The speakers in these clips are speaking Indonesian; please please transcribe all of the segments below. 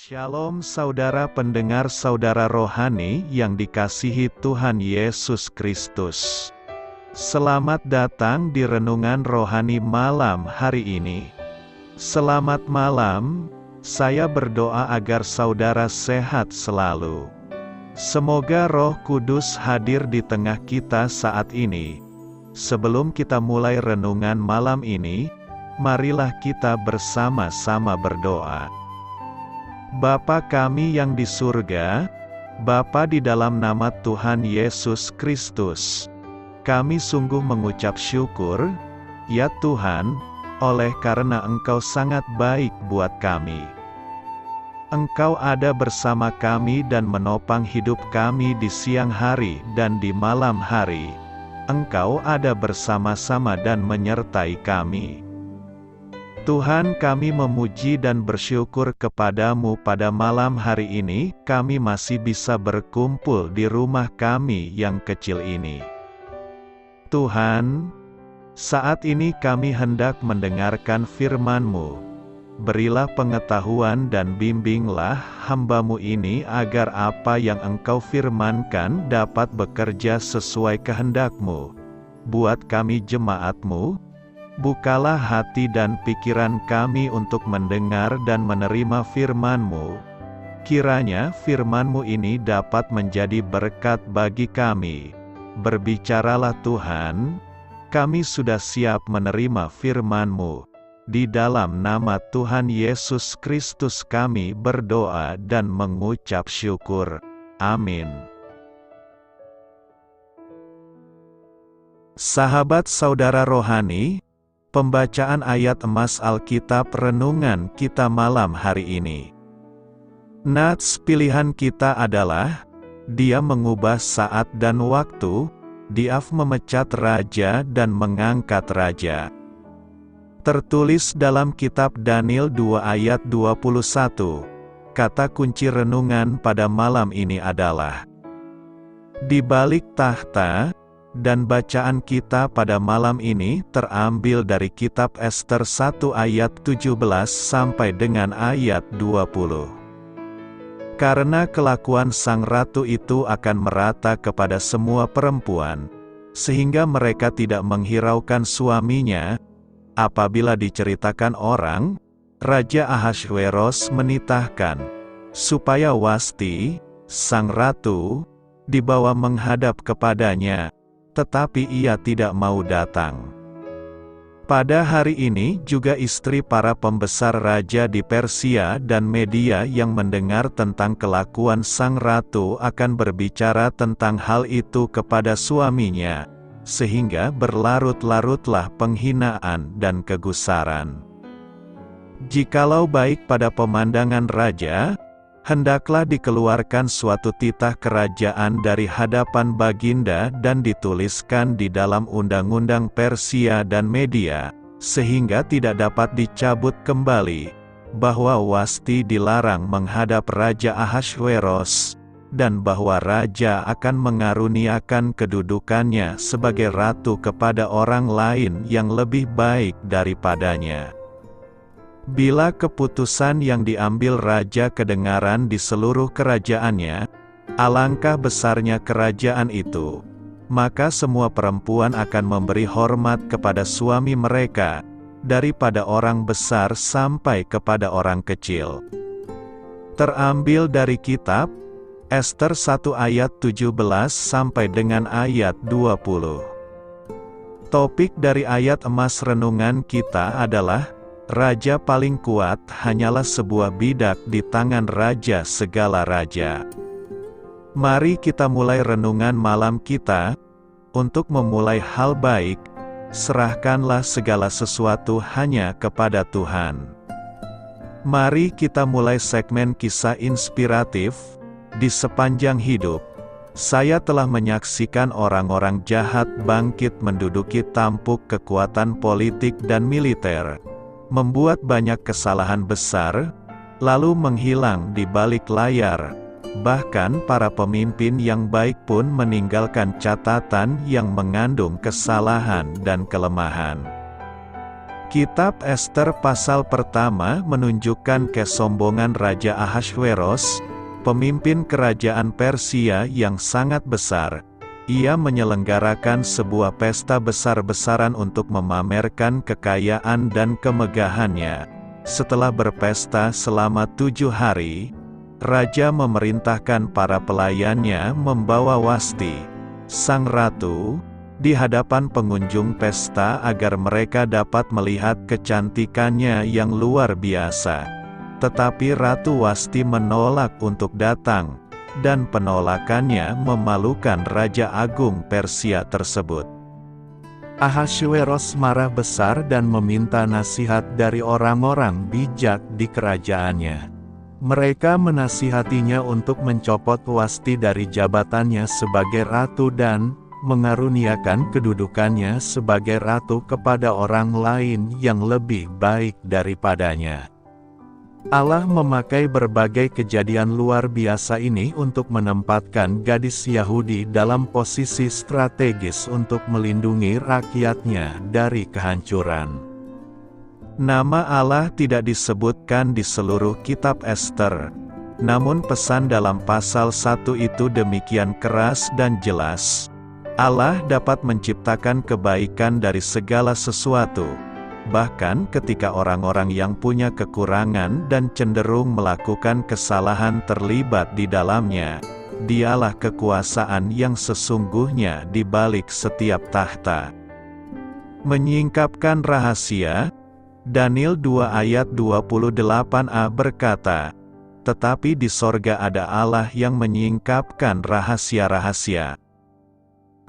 Shalom saudara pendengar saudara rohani yang dikasihi Tuhan Yesus Kristus. Selamat datang di Renungan Rohani malam hari ini. Selamat malam, saya berdoa agar saudara sehat selalu. Semoga Roh Kudus hadir di tengah kita saat ini. Sebelum kita mulai renungan malam ini, marilah kita bersama-sama berdoa. Bapa kami yang di surga, Bapa di dalam nama Tuhan Yesus Kristus, kami sungguh mengucap syukur, ya Tuhan, oleh karena Engkau sangat baik buat kami. Engkau ada bersama kami dan menopang hidup kami di siang hari dan di malam hari. Engkau ada bersama-sama dan menyertai kami. Tuhan, kami memuji dan bersyukur kepadamu pada malam hari ini, kami masih bisa berkumpul di rumah kami yang kecil ini. Tuhan, saat ini kami hendak mendengarkan firman-Mu. Berilah pengetahuan dan bimbinglah hamba-Mu ini agar apa yang Engkau firmankan dapat bekerja sesuai kehendak-Mu. Buat kami jemaat-Mu, bukalah hati dan pikiran kami untuk mendengar dan menerima firman-Mu. Kiranya firman-Mu ini dapat menjadi berkat bagi kami. Berbicaralah Tuhan, kami sudah siap menerima firman-Mu. Di dalam nama Tuhan Yesus Kristus kami berdoa dan mengucap syukur. Amin. Sahabat saudara rohani, pembacaan ayat emas Alkitab renungan kita malam hari ini. Nats pilihan kita adalah, Dia mengubah saat dan waktu, Dia memecat raja dan mengangkat raja. Tertulis dalam kitab Daniel 2 ayat 21. Kata kunci renungan pada malam ini adalah di balik tahta. Dan bacaan kita pada malam ini terambil dari kitab Ester 1 ayat 17 sampai dengan ayat 20. Karena kelakuan sang ratu itu akan merata kepada semua perempuan, sehingga mereka tidak menghiraukan suaminya. Apabila diceritakan orang, Raja Ahasveros menitahkan, supaya Wasti, sang ratu, dibawa menghadap kepadanya, tetapi ia tidak mau datang. Pada hari ini juga istri para pembesar raja di Persia dan Media yang mendengar tentang kelakuan sang ratu akan berbicara tentang hal itu kepada suaminya, sehingga berlarut-larutlah penghinaan dan kegusaran. Jikalau baik pada pemandangan raja, hendaklah dikeluarkan suatu titah kerajaan dari hadapan baginda dan dituliskan di dalam undang-undang Persia dan Media, sehingga tidak dapat dicabut kembali, bahwa Wasti dilarang menghadap Raja Ahasveros, dan bahwa raja akan mengaruniakan kedudukannya sebagai ratu kepada orang lain yang lebih baik daripadanya. Bila keputusan yang diambil raja kedengaran di seluruh kerajaannya, alangkah besarnya kerajaan itu, maka semua perempuan akan memberi hormat kepada suami mereka, daripada orang besar sampai kepada orang kecil. Terambil dari kitab Ester 1 ayat 17 sampai dengan ayat 20. Topik dari ayat emas renungan kita adalah, Raja paling kuat hanyalah sebuah bidak di tangan raja segala raja. Mari kita mulai renungan malam kita. Untuk memulai hal baik, serahkanlah segala sesuatu hanya kepada Tuhan. Mari kita mulai segmen kisah inspiratif. Di sepanjang hidup, saya telah menyaksikan orang-orang jahat bangkit menduduki tampuk kekuatan politik dan militer, membuat banyak kesalahan besar, lalu menghilang di balik layar. Bahkan para pemimpin yang baik pun meninggalkan catatan yang mengandung kesalahan dan kelemahan. Kitab Ester pasal pertama menunjukkan kesombongan Raja Ahasveros, pemimpin kerajaan Persia yang sangat besar. Ia menyelenggarakan sebuah pesta besar-besaran untuk memamerkan kekayaan dan kemegahannya. Setelah berpesta selama 7 hari, Raja memerintahkan para pelayannya membawa Wasti, sang ratu, di hadapan pengunjung pesta agar mereka dapat melihat kecantikannya yang luar biasa. Tetapi Ratu Wasti menolak untuk datang, dan penolakannya memalukan Raja Agung Persia tersebut. Ahasveros marah besar dan meminta nasihat dari orang-orang bijak di kerajaannya. Mereka menasihatinya untuk mencopot Wasti dari jabatannya sebagai ratu dan mengaruniakan kedudukannya sebagai ratu kepada orang lain yang lebih baik daripadanya. Allah memakai berbagai kejadian luar biasa ini untuk menempatkan gadis Yahudi dalam posisi strategis untuk melindungi rakyatnya dari kehancuran. Nama Allah tidak disebutkan di seluruh kitab Ester, namun pesan dalam pasal 1 itu demikian keras dan jelas. Allah dapat menciptakan kebaikan dari segala sesuatu, bahkan ketika orang-orang yang punya kekurangan dan cenderung melakukan kesalahan terlibat di dalamnya. Dialah kekuasaan yang sesungguhnya di balik setiap tahta. Menyingkapkan rahasia, Daniel 2 ayat 28a berkata, "Tetapi di sorga ada Allah yang menyingkapkan rahasia-rahasia."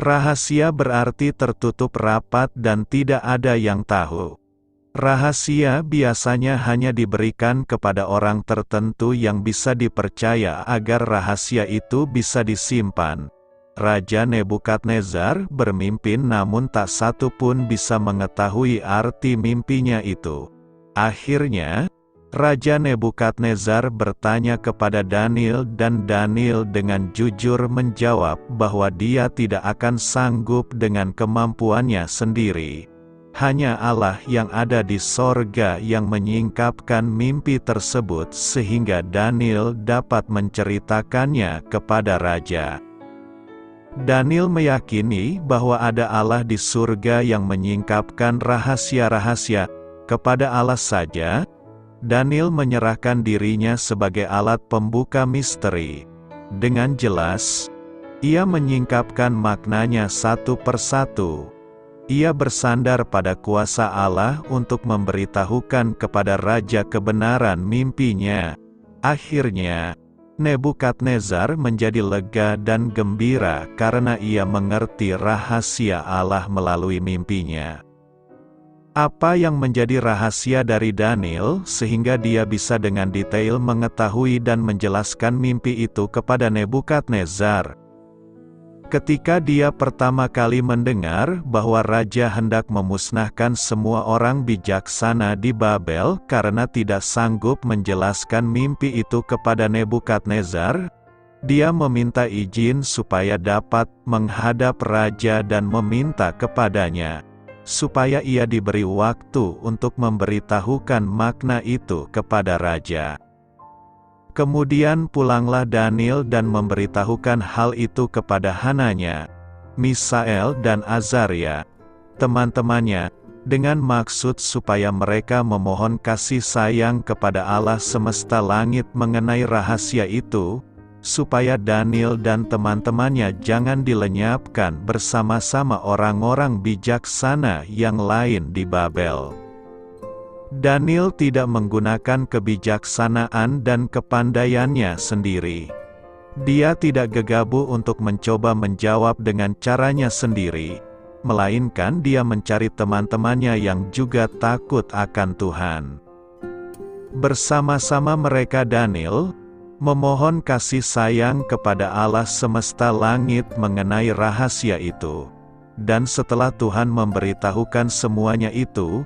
Rahasia berarti tertutup rapat dan tidak ada yang tahu. Rahasia biasanya hanya diberikan kepada orang tertentu yang bisa dipercaya agar rahasia itu bisa disimpan. Raja Nebukadnezar bermimpin namun tak satu pun bisa mengetahui arti mimpinya itu. Akhirnya, Raja Nebukadnezar bertanya kepada Daniel dan Daniel dengan jujur menjawab bahwa dia tidak akan sanggup dengan kemampuannya sendiri. Hanya Allah yang ada di sorga yang menyingkapkan mimpi tersebut sehingga Daniel dapat menceritakannya kepada Raja. Daniel meyakini bahwa ada Allah di surga yang menyingkapkan rahasia-rahasia. Kepada Allah saja Daniel menyerahkan dirinya sebagai alat pembuka misteri. Dengan jelas, ia menyingkapkan maknanya satu persatu. Ia bersandar pada kuasa Allah untuk memberitahukan kepada raja kebenaran mimpinya. Akhirnya, Nebukadnezar menjadi lega dan gembira karena ia mengerti rahasia Allah melalui mimpinya. Apa yang menjadi rahasia dari Daniel sehingga dia bisa dengan detail mengetahui dan menjelaskan mimpi itu kepada Nebukadnezar? Ketika dia pertama kali mendengar bahwa raja hendak memusnahkan semua orang bijaksana di Babel karena tidak sanggup menjelaskan mimpi itu kepada Nebukadnezar, dia meminta izin supaya dapat menghadap raja dan meminta kepadanya supaya ia diberi waktu untuk memberitahukan makna itu kepada raja. Kemudian pulanglah Daniel dan memberitahukan hal itu kepada Hananya, Misael dan Azaria, teman-temannya, dengan maksud supaya mereka memohon kasih sayang kepada Allah semesta langit mengenai rahasia itu, supaya Daniel dan teman-temannya jangan dilenyapkan bersama-sama orang-orang bijaksana yang lain di Babel. Daniel tidak menggunakan kebijaksanaan dan kepandaiannya sendiri. Dia tidak gegabah untuk mencoba menjawab dengan caranya sendiri, melainkan dia mencari teman-temannya yang juga takut akan Tuhan. Bersama-sama mereka Daniel memohon kasih sayang kepada Allah semesta langit mengenai rahasia itu. Dan setelah Tuhan memberitahukan semuanya itu,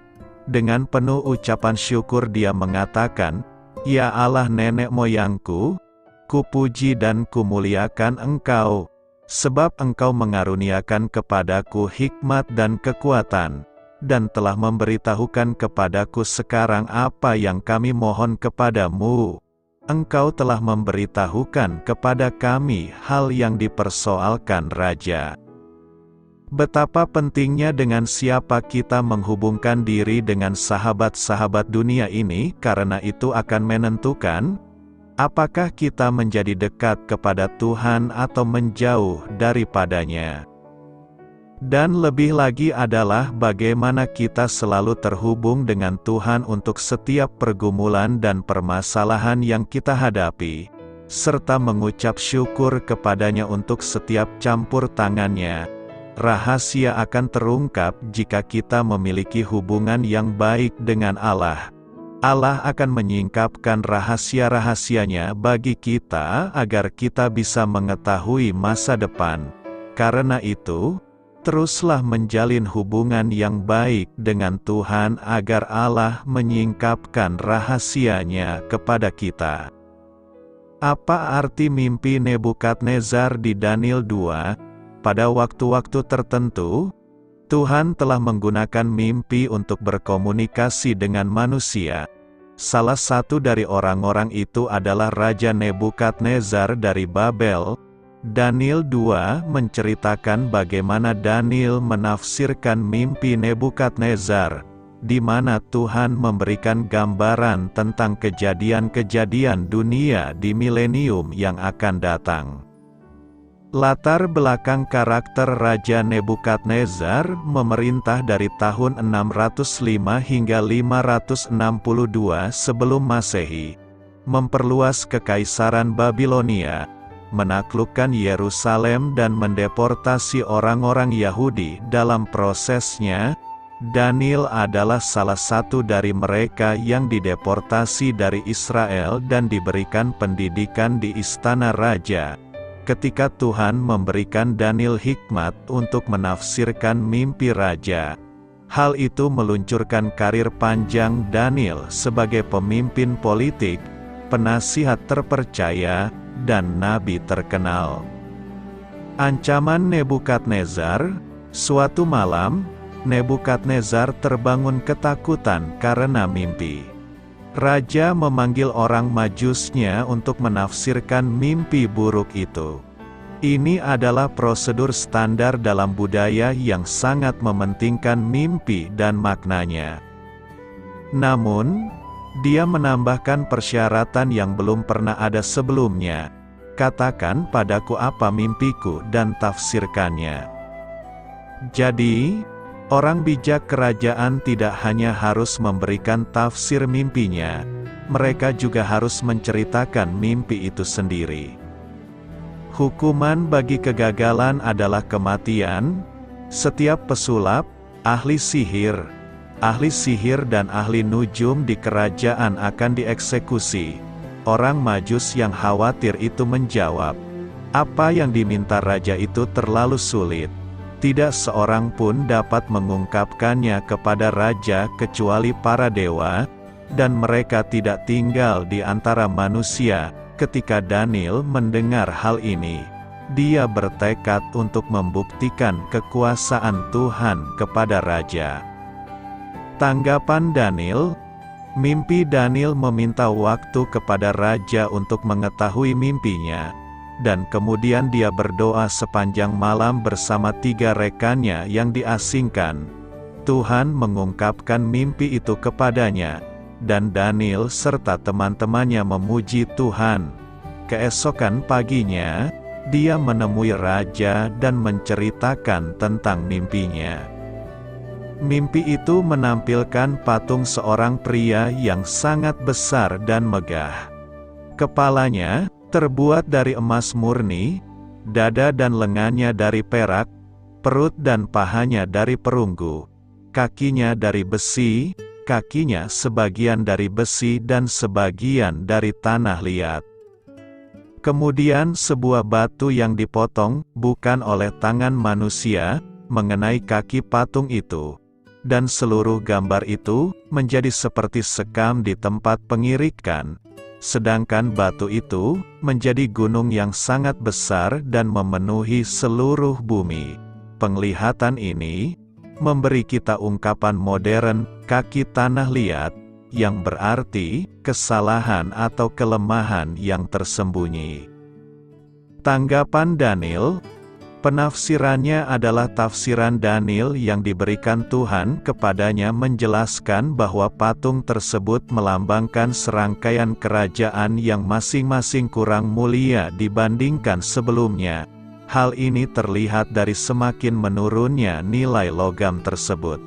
dengan penuh ucapan syukur dia mengatakan, "Ya Allah nenek moyangku, kupuji dan kumuliakan Engkau, sebab Engkau mengaruniakan kepadaku hikmat dan kekuatan, dan telah memberitahukan kepadaku sekarang apa yang kami mohon kepadamu. Engkau telah memberitahukan kepada kami hal yang dipersoalkan Raja. Betapa pentingnya dengan siapa kita menghubungkan diri dengan sahabat-sahabat dunia ini, karena itu akan menentukan apakah kita menjadi dekat kepada Tuhan atau menjauh daripadanya. Dan lebih lagi adalah bagaimana kita selalu terhubung dengan Tuhan untuk setiap pergumulan dan permasalahan yang kita hadapi, serta mengucap syukur kepadanya untuk setiap campur tangannya. Rahasia akan terungkap jika kita memiliki hubungan yang baik dengan Allah. Allah akan menyingkapkan rahasia-rahasianya bagi kita agar kita bisa mengetahui masa depan. Karena itu, teruslah menjalin hubungan yang baik dengan Tuhan agar Allah menyingkapkan rahasianya kepada kita. Apa arti mimpi Nebukadnezar di Daniel 2? Pada waktu-waktu tertentu, Tuhan telah menggunakan mimpi untuk berkomunikasi dengan manusia. Salah satu dari orang-orang itu adalah Raja Nebukadnezar dari Babel. Daniel 2 menceritakan bagaimana Daniel menafsirkan mimpi Nebukadnezar, di mana Tuhan memberikan gambaran tentang kejadian-kejadian dunia di milenium yang akan datang. Latar belakang karakter Raja Nebukadnezar memerintah dari tahun 605 hingga 562 sebelum Masehi, memperluas kekaisaran Babilonia, menaklukkan Yerusalem dan mendeportasi orang-orang Yahudi. Dalam prosesnya, Daniel adalah salah satu dari mereka yang dideportasi dari Israel dan diberikan pendidikan di istana raja. Ketika Tuhan memberikan Daniel hikmat untuk menafsirkan mimpi raja, hal itu meluncurkan karir panjang Daniel sebagai pemimpin politik, penasihat terpercaya, dan nabi terkenal. Ancaman Nebukadnezar. Suatu malam, Nebukadnezar terbangun ketakutan karena mimpi. Raja memanggil orang majusnya untuk menafsirkan mimpi buruk itu. Ini adalah prosedur standar dalam budaya yang sangat mementingkan mimpi dan maknanya. Namun, dia menambahkan persyaratan yang belum pernah ada sebelumnya. Katakan padaku apa mimpiku dan tafsirkannya. Jadi, orang bijak kerajaan tidak hanya harus memberikan tafsir mimpinya, mereka juga harus menceritakan mimpi itu sendiri. Hukuman bagi kegagalan adalah kematian. Setiap pesulap, ahli sihir dan ahli nujum di kerajaan akan dieksekusi. Orang Majus yang khawatir itu menjawab, apa yang diminta raja itu terlalu sulit. Tidak seorang pun dapat mengungkapkannya kepada raja kecuali para dewa, dan mereka tidak tinggal di antara manusia. Ketika Daniel mendengar hal ini, dia bertekad untuk membuktikan kekuasaan Tuhan kepada raja. Tanggapan Daniel. Mimpi Daniel meminta waktu kepada raja untuk mengetahui mimpinya. Dan kemudian dia berdoa sepanjang malam bersama 3 rekannya yang diasingkan. Tuhan mengungkapkan mimpi itu kepadanya, dan Daniel serta teman-temannya memuji Tuhan. Keesokan paginya, dia menemui raja dan menceritakan tentang mimpinya. Mimpi itu menampilkan patung seorang pria yang sangat besar dan megah. Kepalanya terbuat dari emas murni, dada dan lengannya dari perak, perut dan pahanya dari perunggu, kakinya dari besi, kakinya sebagian dari besi dan sebagian dari tanah liat. Kemudian sebuah batu yang dipotong, bukan oleh tangan manusia, mengenai kaki patung itu. Dan seluruh gambar itu, menjadi seperti sekam di tempat pengirikan. Sedangkan batu itu, menjadi gunung yang sangat besar dan memenuhi seluruh bumi. Penglihatan ini, memberi kita ungkapan modern, kaki tanah liat, yang berarti kesalahan atau kelemahan yang tersembunyi. Tanggapan Daniel, penafsirannya adalah tafsiran Daniel yang diberikan Tuhan kepadanya menjelaskan bahwa patung tersebut melambangkan serangkaian kerajaan yang masing-masing kurang mulia dibandingkan sebelumnya. Hal ini terlihat dari semakin menurunnya nilai logam tersebut.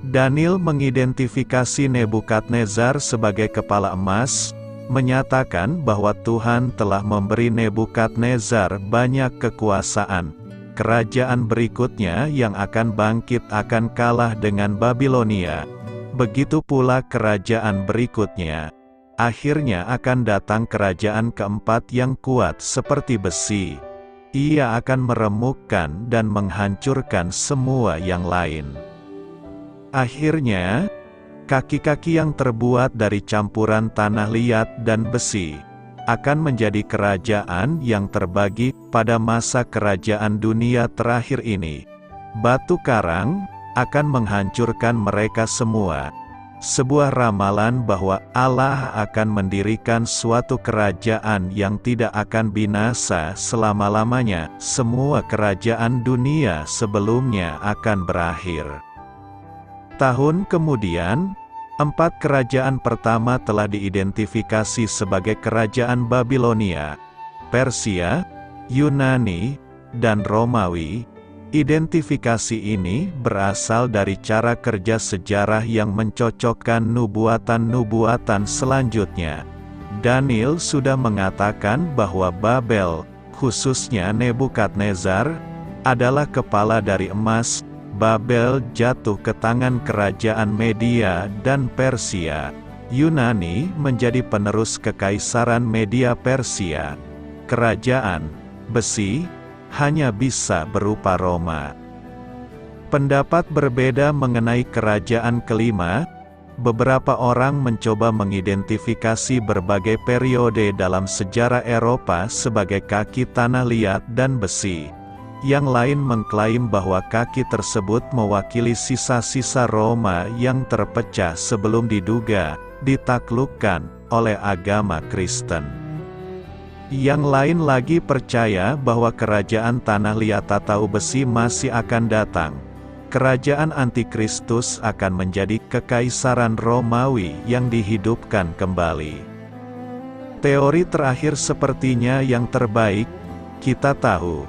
Daniel mengidentifikasi Nebukadnezar sebagai kepala emas, menyatakan bahwa Tuhan telah memberi Nebukadnezar banyak kekuasaan. Kerajaan berikutnya yang akan bangkit akan kalah dengan Babilonia. Begitu pula kerajaan berikutnya. Akhirnya akan datang kerajaan keempat yang kuat seperti besi. Ia akan meremukkan dan menghancurkan semua yang lain. Akhirnya, kaki-kaki yang terbuat dari campuran tanah liat dan besi akan menjadi kerajaan yang terbagi pada masa kerajaan dunia terakhir ini. Batu karang akan menghancurkan mereka semua. Sebuah ramalan bahwa Allah akan mendirikan suatu kerajaan yang tidak akan binasa selama-lamanya. Semua kerajaan dunia sebelumnya akan berakhir. Tahun kemudian, 4 kerajaan pertama telah diidentifikasi sebagai kerajaan Babilonia, Persia, Yunani, dan Romawi. Identifikasi ini berasal dari cara kerja sejarah yang mencocokkan nubuatan-nubuatan selanjutnya. Daniel sudah mengatakan bahwa Babel, khususnya Nebukadnezar, adalah kepala dari emas. Babel jatuh ke tangan kerajaan Media dan Persia. Yunani menjadi penerus kekaisaran Media Persia. Kerajaan besi hanya bisa berupa Roma. Pendapat berbeda mengenai kerajaan kelima. Beberapa orang mencoba mengidentifikasi berbagai periode dalam sejarah Eropa sebagai kaki tanah liat dan besi. Yang lain mengklaim bahwa kaki tersebut mewakili sisa-sisa Roma yang terpecah sebelum diduga ditaklukkan oleh agama Kristen. Yang lain lagi percaya bahwa kerajaan tanah liat atau besi masih akan datang. Kerajaan antikristus akan menjadi kekaisaran Romawi yang dihidupkan kembali. Teori terakhir sepertinya yang terbaik. Kita tahu,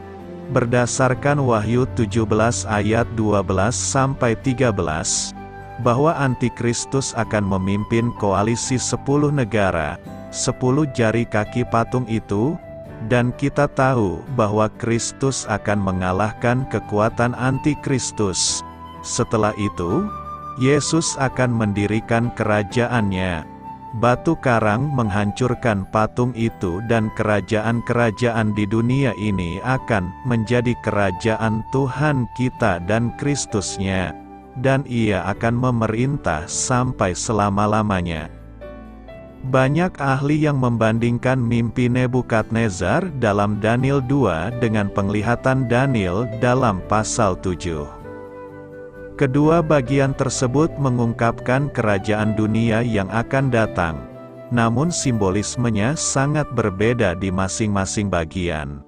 berdasarkan Wahyu 17 ayat 12-13, bahwa antikristus akan memimpin koalisi 10 negara, 10 jari kaki patung itu, dan kita tahu bahwa Kristus akan mengalahkan kekuatan antikristus. Setelah itu, Yesus akan mendirikan kerajaannya. Batu karang menghancurkan patung itu dan kerajaan-kerajaan di dunia ini akan menjadi kerajaan Tuhan kita dan Kristusnya, dan Ia akan memerintah sampai selama-lamanya. Banyak ahli yang membandingkan mimpi Nebukadnezar dalam Daniel 2 dengan penglihatan Daniel dalam pasal 7. Kedua bagian tersebut mengungkapkan kerajaan dunia yang akan datang, namun simbolismenya sangat berbeda di masing-masing bagian.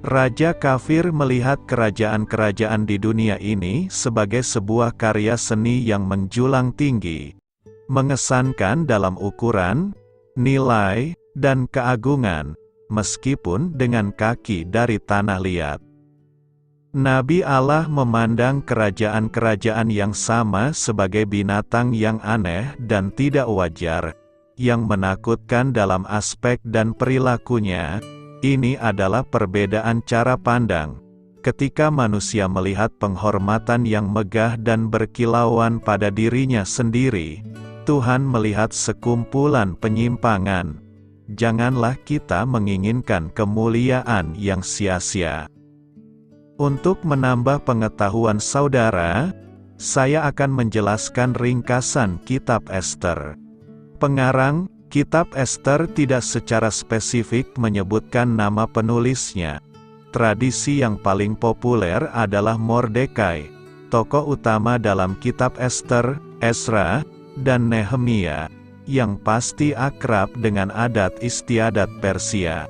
Raja kafir melihat kerajaan-kerajaan di dunia ini sebagai sebuah karya seni yang menjulang tinggi, mengesankan dalam ukuran, nilai, dan keagungan, meskipun dengan kaki dari tanah liat. Nabi Allah memandang kerajaan-kerajaan yang sama sebagai binatang yang aneh dan tidak wajar, yang menakutkan dalam aspek dan perilakunya. Ini adalah perbedaan cara pandang. Ketika manusia melihat penghormatan yang megah dan berkilauan pada dirinya sendiri, Tuhan melihat sekumpulan penyimpangan. Janganlah kita menginginkan kemuliaan yang sia-sia. Untuk menambah pengetahuan saudara, saya akan menjelaskan ringkasan Kitab Ester. Pengarang Kitab Ester tidak secara spesifik menyebutkan nama penulisnya. Tradisi yang paling populer adalah Mordekai, tokoh utama dalam kitab Ester, Ezra, dan Nehemia, yang pasti akrab dengan adat istiadat Persia.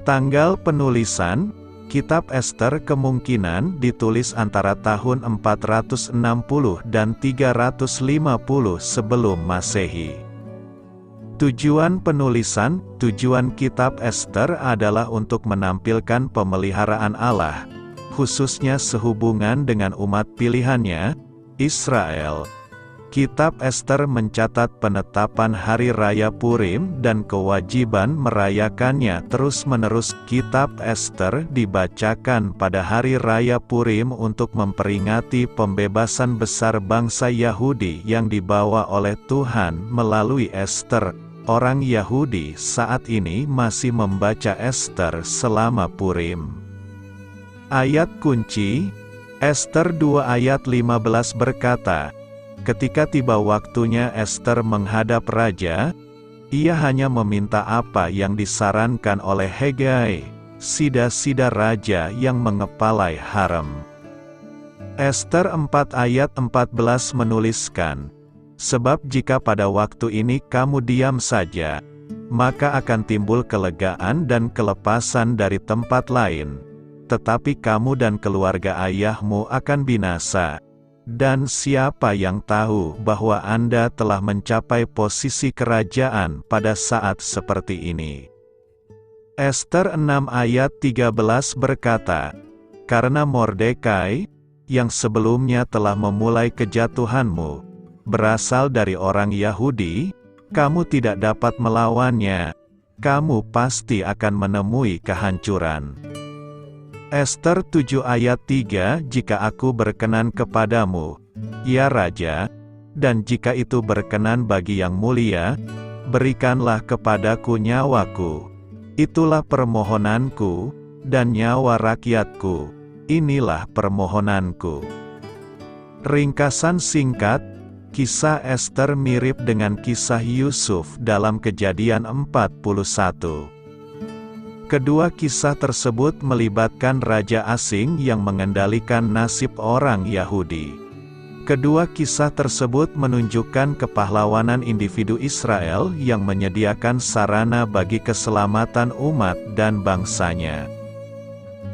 Tanggal penulisan, kitab Ester kemungkinan ditulis antara tahun 460 dan 350 sebelum Masehi. Tujuan penulisan, tujuan kitab Ester adalah untuk menampilkan pemeliharaan Allah, khususnya sehubungan dengan umat pilihannya, Israel. Kitab Ester mencatat penetapan Hari Raya Purim dan kewajiban merayakannya terus-menerus. Kitab Ester dibacakan pada Hari Raya Purim untuk memperingati pembebasan besar bangsa Yahudi yang dibawa oleh Tuhan melalui Ester. Orang Yahudi saat ini masih membaca Ester selama Purim. Ayat kunci, Ester 2 ayat 15 berkata, ketika tiba waktunya Ester menghadap raja, ia hanya meminta apa yang disarankan oleh Hegai, sida-sida raja yang mengepalai harem. Ester 4 ayat 14 menuliskan, sebab jika pada waktu ini kamu diam saja, maka akan timbul kelegaan dan kelepasan dari tempat lain, tetapi kamu dan keluarga ayahmu akan binasa. Dan siapa yang tahu bahwa Anda telah mencapai posisi kerajaan pada saat seperti ini? Ester 6 ayat 13 berkata, karena Mordekai, yang sebelumnya telah memulai kejatuhanmu, berasal dari orang Yahudi, kamu tidak dapat melawannya, kamu pasti akan menemui kehancuran. Ester 7 ayat 3, jika aku berkenan kepadamu, ya Raja, dan jika itu berkenan bagi yang mulia, berikanlah kepadaku nyawaku. Itulah permohonanku, dan nyawa rakyatku, inilah permohonanku. Ringkasan singkat, kisah Ester mirip dengan kisah Yusuf dalam Kejadian 41. Kedua kisah tersebut melibatkan raja asing yang mengendalikan nasib orang Yahudi. Kedua kisah tersebut menunjukkan kepahlawanan individu Israel yang menyediakan sarana bagi keselamatan umat dan bangsanya.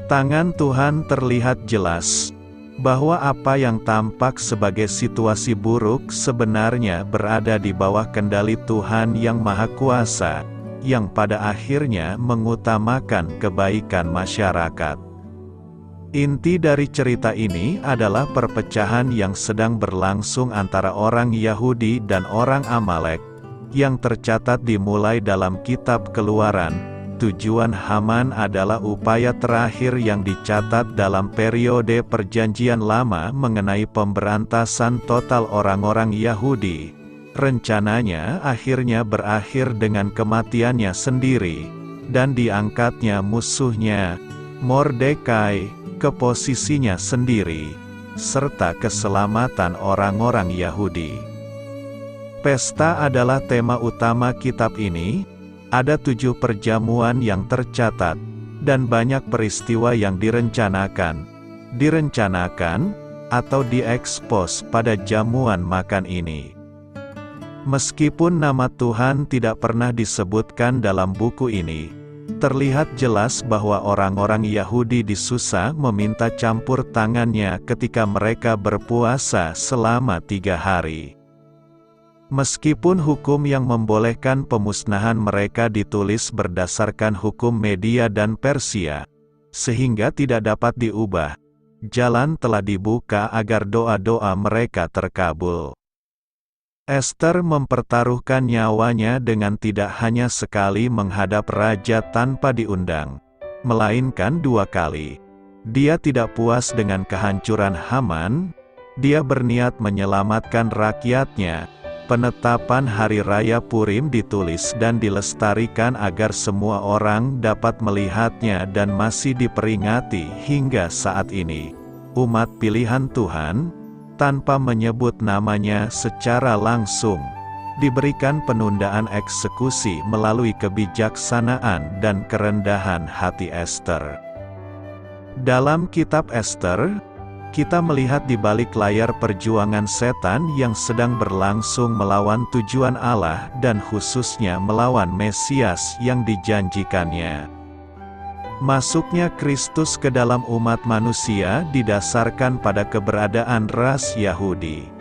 Tangan Tuhan terlihat jelas, bahwa apa yang tampak sebagai situasi buruk sebenarnya berada di bawah kendali Tuhan yang Maha Kuasa, yang pada akhirnya mengutamakan kebaikan masyarakat. Inti dari cerita ini adalah perpecahan yang sedang berlangsung antara orang Yahudi dan orang Amalek, yang tercatat dimulai dalam kitab Keluaran. Tujuan Haman adalah upaya terakhir yang dicatat dalam periode Perjanjian Lama mengenai pemberantasan total orang-orang Yahudi. Rencananya akhirnya berakhir dengan kematiannya sendiri, dan diangkatnya musuhnya, Mordekai, ke posisinya sendiri, serta keselamatan orang-orang Yahudi. Pesta adalah tema utama kitab ini, ada 7 perjamuan yang tercatat, dan banyak peristiwa yang direncanakan, atau diekspos pada jamuan makan ini. Meskipun nama Tuhan tidak pernah disebutkan dalam buku ini, terlihat jelas bahwa orang-orang Yahudi di Susa meminta campur tangannya ketika mereka berpuasa selama 3 hari. Meskipun hukum yang membolehkan pemusnahan mereka ditulis berdasarkan hukum Media dan Persia, sehingga tidak dapat diubah, jalan telah dibuka agar doa-doa mereka terkabul. Ester mempertaruhkan nyawanya dengan tidak hanya sekali menghadap raja tanpa diundang, melainkan 2 kali. Dia tidak puas dengan kehancuran Haman, dia berniat menyelamatkan rakyatnya. Penetapan Hari Raya Purim ditulis dan dilestarikan agar semua orang dapat melihatnya dan masih diperingati hingga saat ini. Umat pilihan Tuhan, tanpa menyebut namanya secara langsung, diberikan penundaan eksekusi melalui kebijaksanaan dan kerendahan hati Ester. Dalam kitab Ester, kita melihat di balik layar perjuangan setan yang sedang berlangsung melawan tujuan Allah dan khususnya melawan Mesias yang dijanjikannya. Masuknya Kristus ke dalam umat manusia didasarkan pada keberadaan ras Yahudi.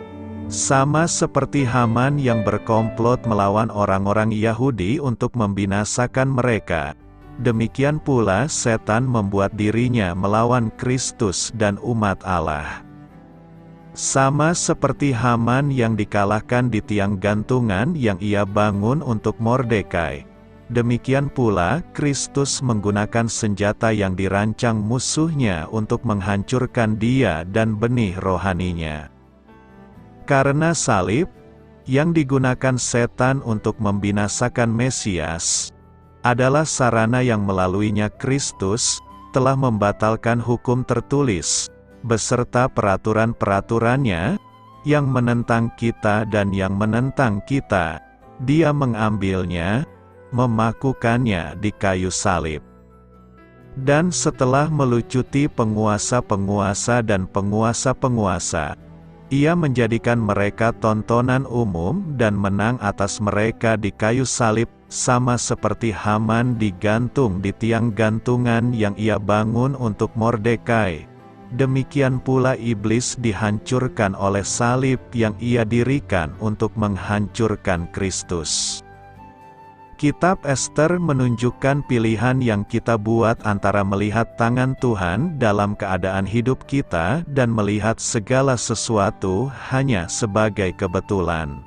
Sama seperti Haman yang berkomplot melawan orang-orang Yahudi untuk membinasakan mereka, demikian pula setan membuat dirinya melawan Kristus dan umat Allah. Sama seperti Haman yang dikalahkan di tiang gantungan yang ia bangun untuk Mordekai, demikian pula Kristus menggunakan senjata yang dirancang musuhnya untuk menghancurkan dia dan benih rohaninya. Karena salib, yang digunakan setan untuk membinasakan Mesias, adalah sarana yang melaluinya Kristus telah membatalkan hukum tertulis, beserta peraturan-peraturannya, yang menentang kita dan yang menentang kita. Dia mengambilnya, memakukannya di kayu salib. Dan setelah melucuti penguasa-penguasa dan penguasa-penguasa, ia menjadikan mereka tontonan umum dan menang atas mereka di kayu salib, sama seperti Haman digantung di tiang gantungan yang ia bangun untuk Mordekai. Demikian pula iblis dihancurkan oleh salib yang ia dirikan untuk menghancurkan Kristus. Kitab Ester menunjukkan pilihan yang kita buat antara melihat tangan Tuhan dalam keadaan hidup kita dan melihat segala sesuatu hanya sebagai kebetulan.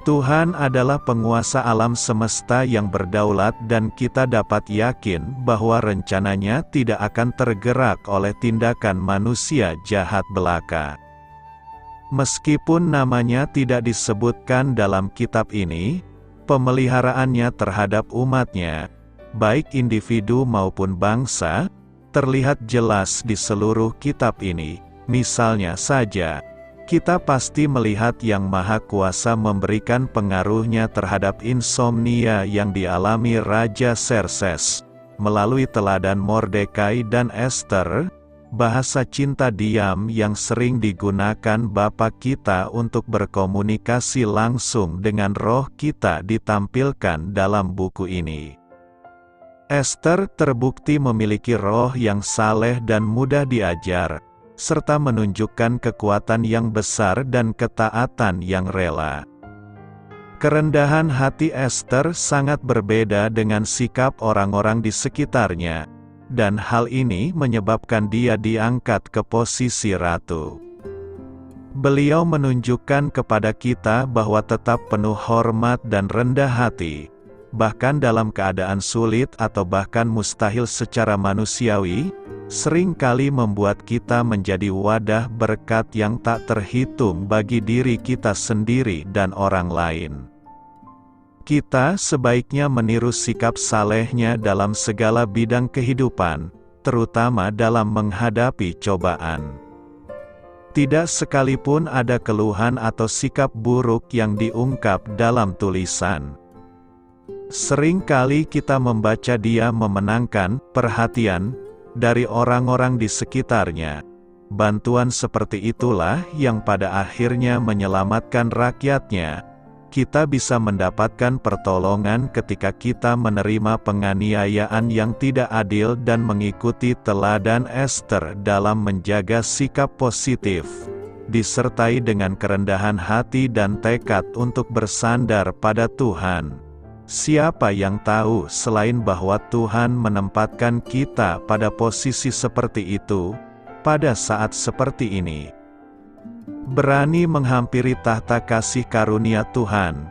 Tuhan adalah penguasa alam semesta yang berdaulat dan kita dapat yakin bahwa rencananya tidak akan tergerak oleh tindakan manusia jahat belaka. Meskipun namanya tidak disebutkan dalam kitab ini, pemeliharaannya terhadap umatnya, baik individu maupun bangsa, terlihat jelas di seluruh kitab ini. Misalnya saja, kita pasti melihat Yang Maha Kuasa memberikan pengaruhnya terhadap insomnia yang dialami Raja Xerxes, melalui teladan Mordekai dan Ester. Bahasa cinta diam yang sering digunakan Bapa kita untuk berkomunikasi langsung dengan roh kita ditampilkan dalam buku ini. Ester terbukti memiliki roh yang saleh dan mudah diajar, serta menunjukkan kekuatan yang besar dan ketaatan yang rela. Kerendahan hati Ester sangat berbeda dengan sikap orang-orang di sekitarnya, dan hal ini menyebabkan dia diangkat ke posisi ratu. Beliau menunjukkan kepada kita bahwa tetap penuh hormat dan rendah hati, bahkan dalam keadaan sulit atau bahkan mustahil secara manusiawi, seringkali membuat kita menjadi wadah berkat yang tak terhitung bagi diri kita sendiri dan orang lain. Kita sebaiknya meniru sikap salehnya dalam segala bidang kehidupan, terutama dalam menghadapi cobaan. Tidak sekalipun ada keluhan atau sikap buruk yang diungkap dalam tulisan. Seringkali kita membaca dia memenangkan perhatian dari orang-orang di sekitarnya. Bantuan seperti itulah yang pada akhirnya menyelamatkan rakyatnya. Kita bisa mendapatkan pertolongan ketika kita menerima penganiayaan yang tidak adil dan mengikuti teladan Ester dalam menjaga sikap positif, disertai dengan kerendahan hati dan tekad untuk bersandar pada Tuhan. Siapa yang tahu selain bahwa Tuhan menempatkan kita pada posisi seperti itu, pada saat seperti ini? Berani menghampiri tahta kasih karunia Tuhan.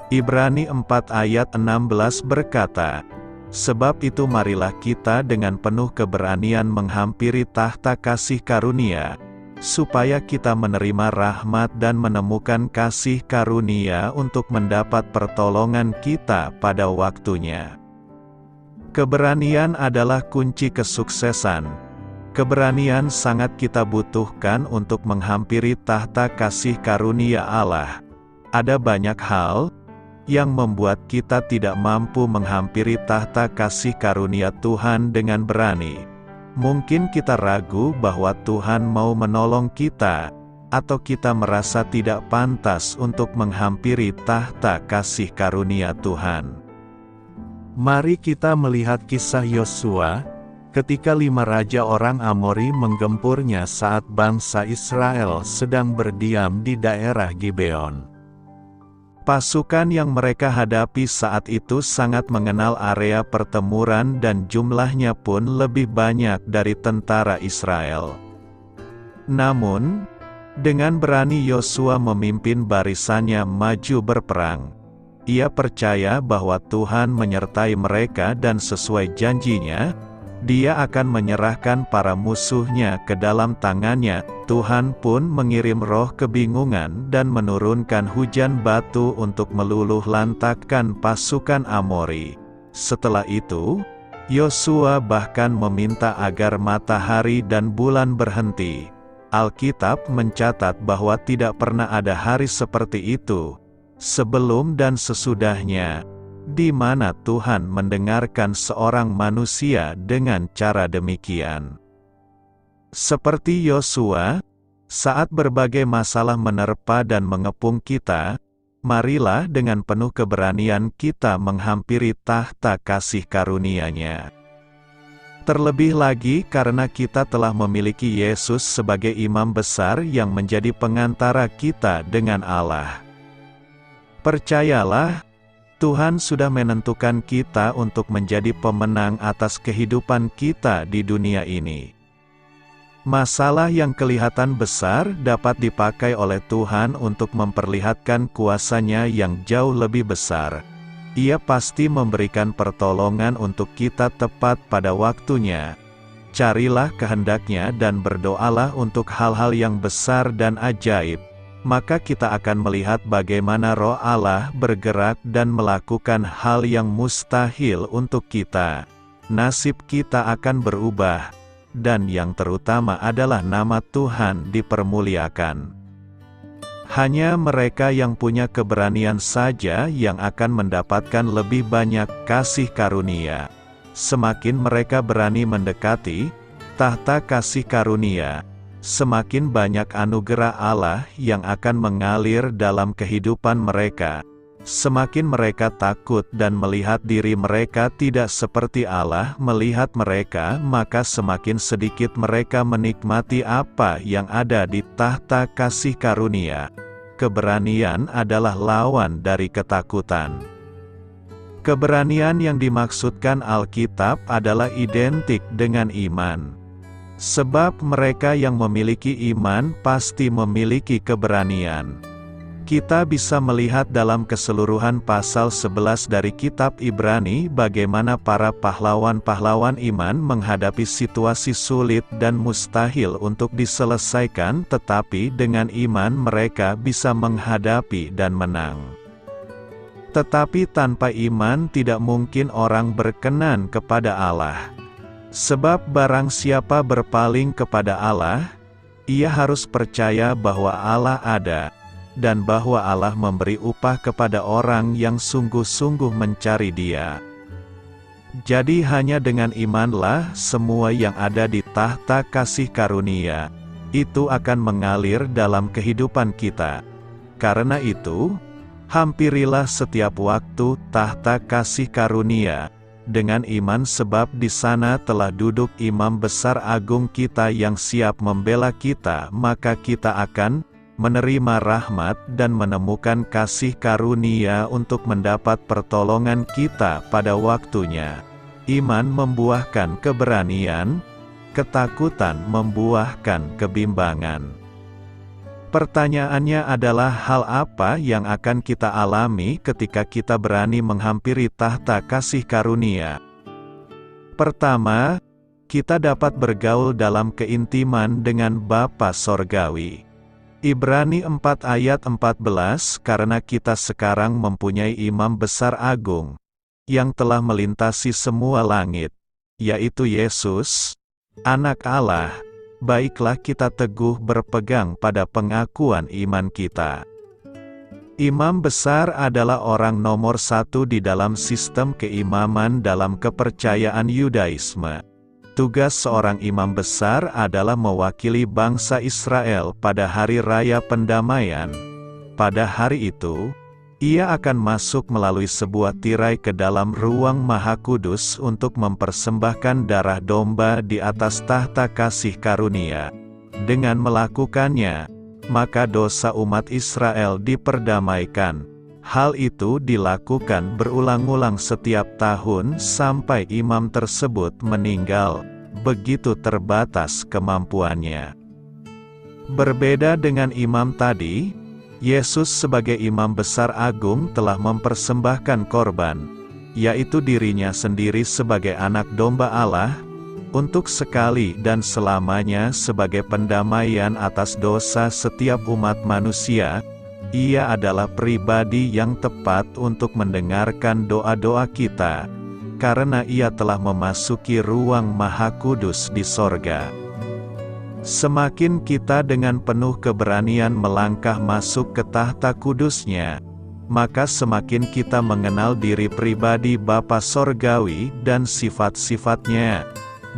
Ibrani 4 ayat 16 berkata, "Sebab itu marilah kita dengan penuh keberanian menghampiri tahta kasih karunia, supaya kita menerima rahmat dan menemukan kasih karunia untuk mendapat pertolongan kita pada waktunya." Keberanian adalah kunci kesuksesan. Keberanian sangat kita butuhkan untuk menghampiri tahta kasih karunia Allah. Ada banyak hal yang membuat kita tidak mampu menghampiri tahta kasih karunia Tuhan dengan berani. Mungkin kita ragu bahwa Tuhan mau menolong kita, atau kita merasa tidak pantas untuk menghampiri tahta kasih karunia Tuhan. Mari kita melihat kisah Yosua, ketika 5 raja orang Amori menggempurnya saat bangsa Israel sedang berdiam di daerah Gibeon. Pasukan yang mereka hadapi saat itu sangat mengenal area pertempuran dan jumlahnya pun lebih banyak dari tentara Israel. Namun, dengan berani Yosua memimpin barisannya maju berperang. Ia percaya bahwa Tuhan menyertai mereka dan sesuai janjinya, Dia akan menyerahkan para musuhnya ke dalam tangannya. Tuhan pun mengirim roh kebingungan dan menurunkan hujan batu untuk meluluh lantakkan pasukan Amori. Setelah itu, Yosua bahkan meminta agar matahari dan bulan berhenti. Alkitab mencatat bahwa tidak pernah ada hari seperti itu, sebelum dan sesudahnya, di mana Tuhan mendengarkan seorang manusia dengan cara demikian. Seperti Yosua, saat berbagai masalah menerpa dan mengepung kita, marilah dengan penuh keberanian kita menghampiri tahta kasih karunia-Nya. Terlebih lagi karena kita telah memiliki Yesus sebagai imam besar yang menjadi pengantara kita dengan Allah. Percayalah, Tuhan sudah menentukan kita untuk menjadi pemenang atas kehidupan kita di dunia ini. Masalah yang kelihatan besar dapat dipakai oleh Tuhan untuk memperlihatkan kuasa-Nya yang jauh lebih besar. Ia pasti memberikan pertolongan untuk kita tepat pada waktunya. Carilah kehendak-Nya dan berdoalah untuk hal-hal yang besar dan ajaib. Maka kita akan melihat bagaimana Roh Allah bergerak dan melakukan hal yang mustahil untuk kita. Nasib kita akan berubah, dan yang terutama adalah nama Tuhan dipermuliakan. Hanya mereka yang punya keberanian saja yang akan mendapatkan lebih banyak kasih karunia. Semakin mereka berani mendekati tahta kasih karunia, semakin banyak anugerah Allah yang akan mengalir dalam kehidupan mereka. Semakin mereka takut dan melihat diri mereka tidak seperti Allah melihat mereka, maka semakin sedikit mereka menikmati apa yang ada di tahta kasih karunia. Keberanian adalah lawan dari ketakutan. Keberanian yang dimaksudkan Alkitab adalah identik dengan iman. Sebab mereka yang memiliki iman pasti memiliki keberanian. Kita bisa melihat dalam keseluruhan pasal 11 dari kitab Ibrani bagaimana para pahlawan-pahlawan iman menghadapi situasi sulit dan mustahil untuk diselesaikan, tetapi dengan iman mereka bisa menghadapi dan menang. Tetapi tanpa iman tidak mungkin orang berkenan kepada Allah. Sebab barang siapa berpaling kepada Allah, ia harus percaya bahwa Allah ada, dan bahwa Allah memberi upah kepada orang yang sungguh-sungguh mencari Dia. Jadi hanya dengan imanlah semua yang ada di tahta kasih karunia, itu akan mengalir dalam kehidupan kita. Karena itu, hampirilah setiap waktu tahta kasih karunia, dengan iman sebab di sana telah duduk imam besar agung kita yang siap membela kita, maka kita akan menerima rahmat dan menemukan kasih karunia untuk mendapat pertolongan kita pada waktunya. Iman membuahkan keberanian, ketakutan membuahkan kebimbangan. Pertanyaannya adalah hal apa yang akan kita alami ketika kita berani menghampiri tahta kasih karunia? Pertama, kita dapat bergaul dalam keintiman dengan Bapa Sorgawi. Ibrani 4 ayat 14, karena kita sekarang mempunyai imam besar agung, yang telah melintasi semua langit, yaitu Yesus, Anak Allah. Baiklah kita teguh berpegang pada pengakuan iman kita. Imam besar adalah orang nomor 1 di dalam sistem keimaman dalam kepercayaan Yudaisme. Tugas seorang imam besar adalah mewakili bangsa Israel pada hari raya pendamaian. Pada hari itu, ia akan masuk melalui sebuah tirai ke dalam ruang Maha Kudus untuk mempersembahkan darah domba di atas tahta kasih karunia. Dengan melakukannya, maka dosa umat Israel diperdamaikan. Hal itu dilakukan berulang-ulang setiap tahun sampai imam tersebut meninggal. Begitu terbatas kemampuannya. Berbeda dengan imam tadi, Yesus sebagai imam besar agung telah mempersembahkan korban, yaitu dirinya sendiri sebagai anak domba Allah, untuk sekali dan selamanya sebagai pendamaian atas dosa setiap umat manusia. Ia adalah pribadi yang tepat untuk mendengarkan doa-doa kita, karena ia telah memasuki ruang Maha Kudus di sorga. Semakin kita dengan penuh keberanian melangkah masuk ke tahta kudusnya, maka semakin kita mengenal diri pribadi Bapa Sorgawi dan sifat-sifatnya.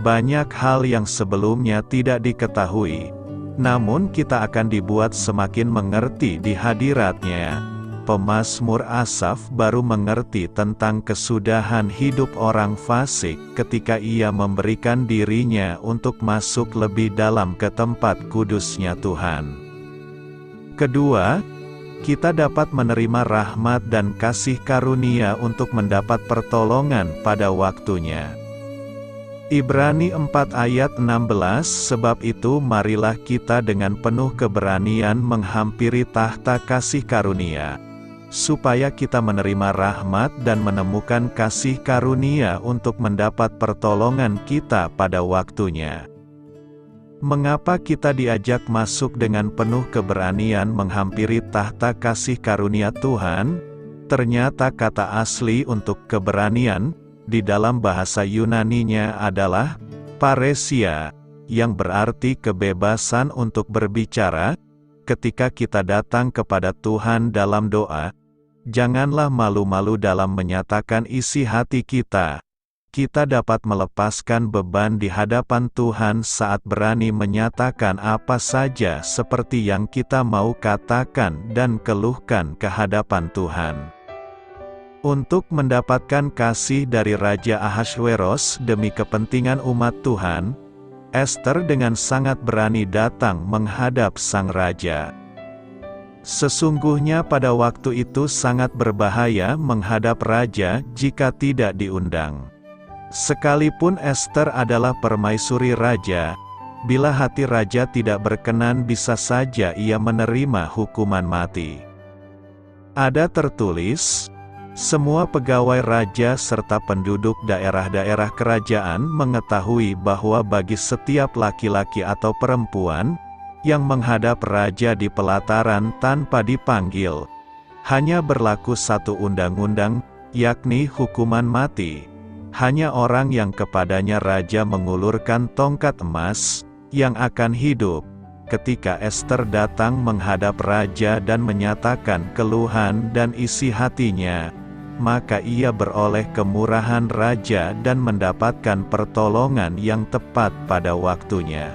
Banyak hal yang sebelumnya tidak diketahui, namun kita akan dibuat semakin mengerti di hadiratnya. Pemazmur Asaf baru mengerti tentang kesudahan hidup orang fasik ketika ia memberikan dirinya untuk masuk lebih dalam ke tempat kudusnya Tuhan. Kedua, kita dapat menerima rahmat dan kasih karunia untuk mendapat pertolongan pada waktunya. Ibrani 4 ayat 16. Sebab itu marilah kita dengan penuh keberanian menghampiri tahta kasih karunia, supaya kita menerima rahmat dan menemukan kasih karunia untuk mendapat pertolongan kita pada waktunya. Mengapa kita diajak masuk dengan penuh keberanian menghampiri tahta kasih karunia Tuhan? Ternyata kata asli untuk keberanian di dalam bahasa Yunaninya adalah paresia, yang berarti kebebasan untuk berbicara. Ketika kita datang kepada Tuhan dalam doa, janganlah malu-malu dalam menyatakan isi hati kita. Kita dapat melepaskan beban di hadapan Tuhan saat berani menyatakan apa saja seperti yang kita mau katakan dan keluhkan ke hadapan Tuhan. Untuk mendapatkan kasih dari Raja Ahasveros demi kepentingan umat Tuhan, Ester dengan sangat berani datang menghadap sang raja. Sesungguhnya pada waktu itu sangat berbahaya menghadap raja jika tidak diundang. Sekalipun Ester adalah permaisuri raja, bila hati raja tidak berkenan bisa saja ia menerima hukuman mati. Ada tertulis, semua pegawai raja serta penduduk daerah-daerah kerajaan mengetahui bahwa bagi setiap laki-laki atau perempuan yang menghadap raja di pelataran tanpa dipanggil, hanya berlaku satu undang-undang, yakni hukuman mati. Hanya orang yang kepadanya raja mengulurkan tongkat emas, yang akan hidup. Ketika Ester datang menghadap raja dan menyatakan keluhan dan isi hatinya, maka ia beroleh kemurahan raja dan mendapatkan pertolongan yang tepat pada waktunya.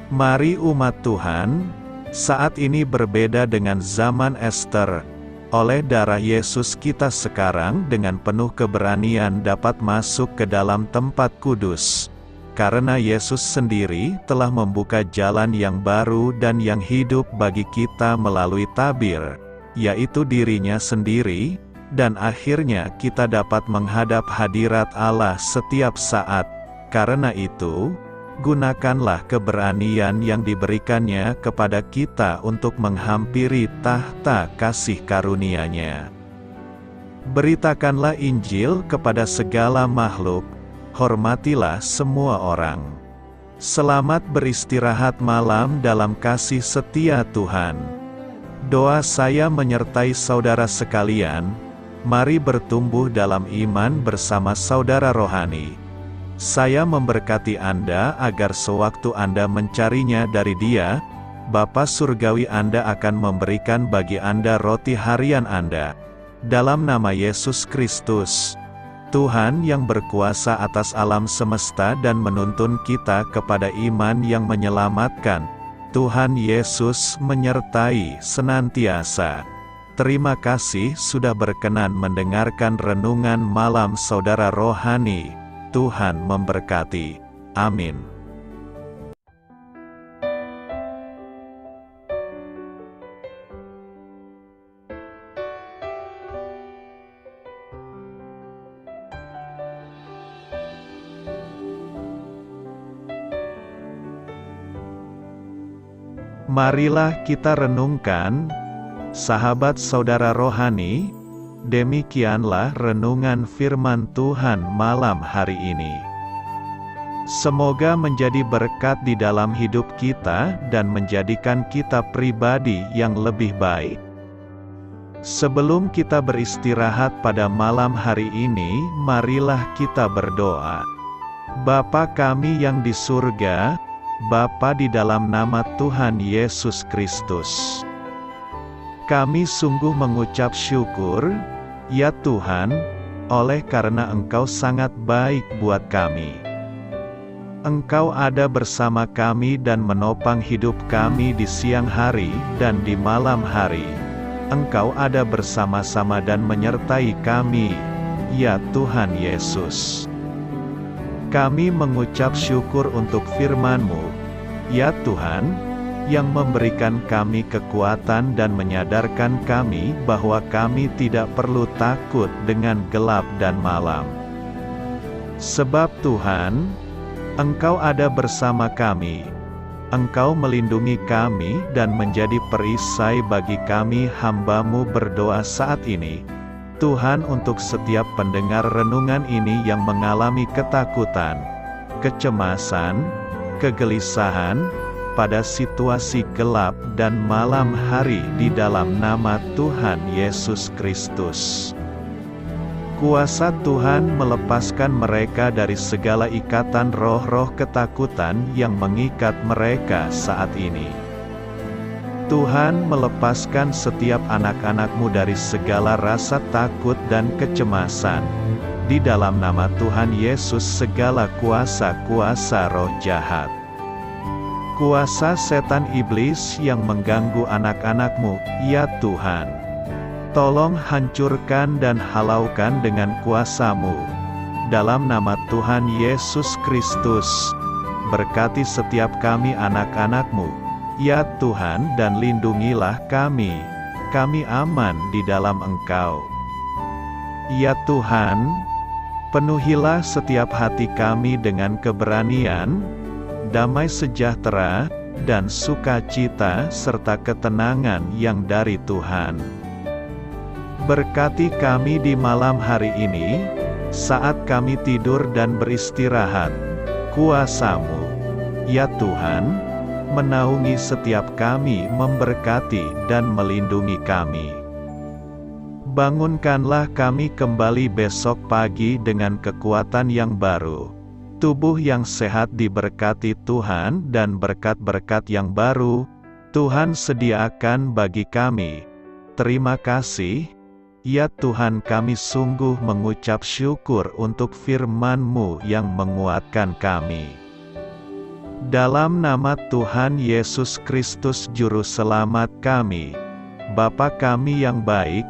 Mari umat Tuhan, saat ini berbeda dengan zaman Ester. Oleh darah Yesus kita sekarang dengan penuh keberanian dapat masuk ke dalam tempat kudus. Karena Yesus sendiri telah membuka jalan yang baru dan yang hidup bagi kita melalui tabir, yaitu dirinya sendiri, dan akhirnya kita dapat menghadap hadirat Allah setiap saat. Karena itu, gunakanlah keberanian yang diberikannya kepada kita untuk menghampiri tahta kasih karunia-Nya. Beritakanlah Injil kepada segala makhluk, hormatilah semua orang. Selamat beristirahat malam dalam kasih setia Tuhan. Doa saya menyertai saudara sekalian. Mari bertumbuh dalam iman bersama saudara rohani. Saya memberkati Anda agar sewaktu Anda mencarinya dari Dia, Bapa Surgawi Anda akan memberikan bagi Anda roti harian Anda. Dalam nama Yesus Kristus. Tuhan yang berkuasa atas alam semesta dan menuntun kita kepada iman yang menyelamatkan, Tuhan Yesus menyertai senantiasa. Terima kasih sudah berkenan mendengarkan renungan malam saudara rohani. Tuhan memberkati. Amin. Marilah kita renungkan, sahabat saudara rohani, demikianlah renungan firman Tuhan malam hari ini. Semoga menjadi berkat di dalam hidup kita dan menjadikan kita pribadi yang lebih baik. Sebelum kita beristirahat pada malam hari ini, marilah kita berdoa. Bapa kami yang di surga, Bapa di dalam nama Tuhan Yesus Kristus, kami sungguh mengucap syukur, ya Tuhan, oleh karena Engkau sangat baik buat kami. Engkau ada bersama kami dan menopang hidup kami di siang hari dan di malam hari. Engkau ada bersama-sama dan menyertai kami, ya Tuhan Yesus. Kami mengucap syukur untuk firman-Mu, ya Tuhan, yang memberikan kami kekuatan dan menyadarkan kami bahwa kami tidak perlu takut dengan gelap dan malam. Sebab Tuhan, Engkau ada bersama kami. Engkau melindungi kami dan menjadi perisai bagi kami hamba-Mu berdoa saat ini. Tuhan, untuk setiap pendengar renungan ini yang mengalami ketakutan, kecemasan, kegelisahan, pada situasi gelap dan malam hari di dalam nama Tuhan Yesus Kristus. Kuasa Tuhan melepaskan mereka dari segala ikatan roh-roh ketakutan yang mengikat mereka saat ini. Tuhan melepaskan setiap anak-anak-Mu dari segala rasa takut dan kecemasan. Di dalam nama Tuhan Yesus segala kuasa-kuasa roh jahat, kuasa setan iblis yang mengganggu anak-anak-Mu, ya Tuhan, tolong hancurkan dan halaukan dengan kuasa-Mu. Dalam nama Tuhan Yesus Kristus, berkati setiap kami anak-anak-Mu, ya Tuhan, dan lindungilah kami. Kami aman di dalam Engkau. Ya Tuhan, penuhilah setiap hati kami dengan keberanian, damai sejahtera, dan sukacita serta ketenangan yang dari Tuhan. Berkati kami di malam hari ini, saat kami tidur dan beristirahat. Kuasa-Mu, ya Tuhan, menaungi setiap kami, memberkati dan melindungi kami. Bangunkanlah kami kembali besok pagi dengan kekuatan yang baru, tubuh yang sehat diberkati Tuhan, dan berkat-berkat yang baru Tuhan sediakan bagi kami. Terima kasih, ya Tuhan, kami sungguh mengucap syukur untuk firman-Mu yang menguatkan kami. Dalam nama Tuhan Yesus Kristus Juru Selamat kami, Bapa kami yang baik,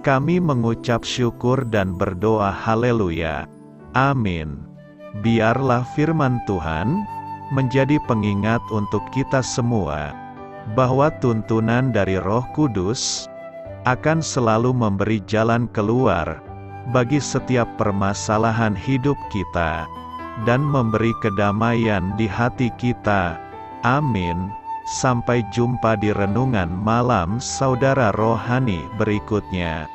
kami mengucap syukur dan berdoa haleluya. Amin. Biarlah firman Tuhan menjadi pengingat untuk kita semua, bahwa tuntunan dari Roh Kudus akan selalu memberi jalan keluar bagi setiap permasalahan hidup kita, dan memberi kedamaian di hati kita. Amin. Sampai jumpa di renungan malam saudara rohani berikutnya.